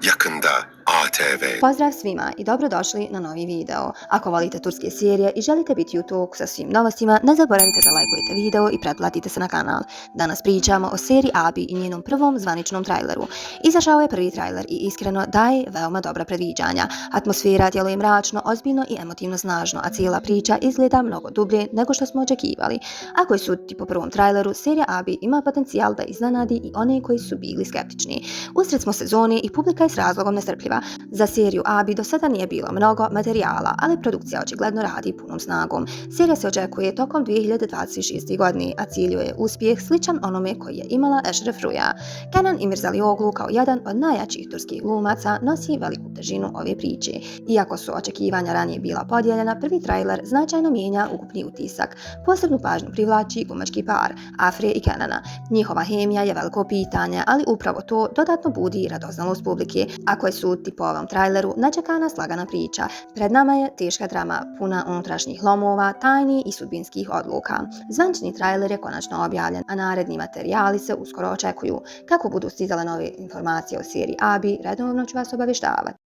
Yakında ATV. Pozdrav svima i dobrodošli na novi video. Ako volite turske serije i želite biti u toku sa svim novostima, ne zaboravite da lajkujete video i pretplatite se na kanal. Danas pričamo o seriji Abi i njenom prvom zvaničnom traileru. Izašao je prvi trailer i iskreno daje veoma dobra predviđanja. Atmosfera djeluje mračno, ozbiljno i emotivno snažno, a cijela priča izgleda mnogo dublje nego što smo očekivali. Ako je suditi po prvom traileru, serija Abi ima potencijal da iznenadi i one koji su bili skeptični. Usred smo sezone i publika je s razlogom nestrpljiva. Za seriju Abi do sada nije bilo mnogo materijala, ali produkcija očigledno radi punom snagom. Serija se očekuje tokom 2026. godine, a cilj je uspjeh sličan onome koji je imala Eşref Rüya. Kenan İmirzalıoğlu kao jedan od najjačih turskih glumaca nosi veliku težinu ove priče. Iako su očekivanja ranije bila podijeljena, prvi trailer značajno mijenja ukupni utisak. Posebnu pažnju privlači glumački par, Afre i Kenana. Njihova hemija je veliko pitanje, ali upravo to dodatno budi radoznalost publike. Ako je suditi po ovom traileru, nečeka nas lagana priča. Pred nama je teška drama, puna unutrašnjih lomova, tajni i sudbinskih odluka. Zvanični trailer je konačno objavljen, a naredni materijali se uskoro očekuju. Kako budu stizale nove informacije o seriji Abi, redovno ću vas obavještavati.